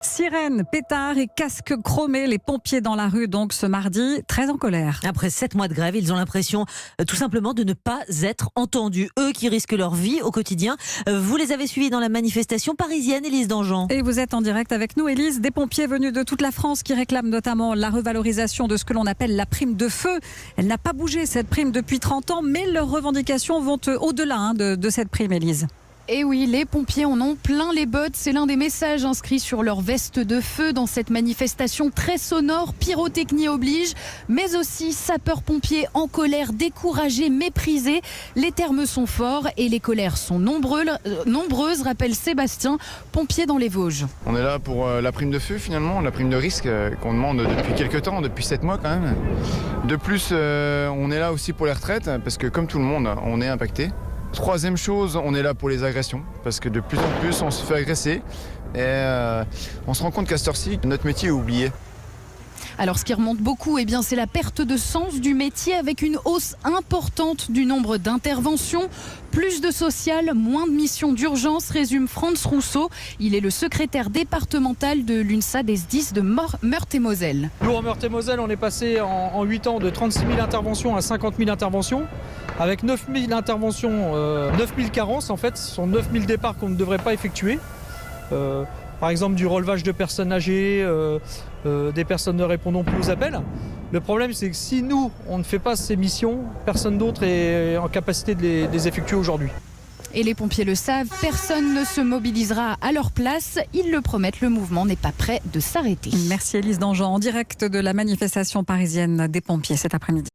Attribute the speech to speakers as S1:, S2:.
S1: Sirènes, pétards et casques chromés, les pompiers dans la rue donc ce mardi, très en colère.
S2: Après 7 mois de grève, ils ont l'impression tout simplement de ne pas être entendus. Eux qui risquent leur vie au quotidien. Vous les avez suivis dans la manifestation parisienne, Élise Dangean.
S1: Et vous êtes en direct avec nous, Élise, des pompiers venus de toute la France qui réclament notamment la revalorisation de ce que l'on appelle la prime de feu. Elle n'a pas bougé cette prime depuis 30 ans, mais leurs revendications vont au-delà de cette prime, Élise.
S3: Et oui, les pompiers en ont plein les bottes. C'est l'un des messages inscrits sur leur veste de feu dans cette manifestation très sonore. Pyrotechnie oblige, mais aussi sapeurs-pompiers en colère, découragés, méprisés. Les termes sont forts et les colères sont nombreuses, rappelle Sébastien, pompier dans les Vosges.
S4: On est là pour la prime de feu finalement, la prime de risque qu'on demande depuis quelques temps, depuis 7 mois quand même. De plus, on est là aussi pour les retraites parce que comme tout le monde, on est impacté. Troisième chose, on est là pour les agressions, parce que de plus en plus on se fait agresser et on se rend compte qu'à cette heure-ci, notre métier est oublié.
S3: Alors ce qui remonte beaucoup, c'est la perte de sens du métier avec une hausse importante du nombre d'interventions. Plus de social, moins de missions d'urgence, résume Franz Rousseau. Il est le secrétaire départemental de l'UNSA des SDIS de Meurthe-et-Moselle.
S5: Nous, en Meurthe-et-Moselle, on est passé en 8 ans de 36 000 interventions à 50 000 interventions. Avec 9 000 interventions, 9 000 carences, en fait, ce sont 9 000 départs qu'on ne devrait pas effectuer. Par exemple, du relevage de personnes âgées, des personnes ne répondant plus aux appels. Le problème, c'est que si nous, on ne fait pas ces missions, personne d'autre est en capacité de les effectuer aujourd'hui.
S3: Et les pompiers le savent, personne ne se mobilisera à leur place. Ils le promettent, le mouvement n'est pas prêt de s'arrêter.
S1: Merci Élise Dangean, en direct de la manifestation parisienne des pompiers cet après-midi.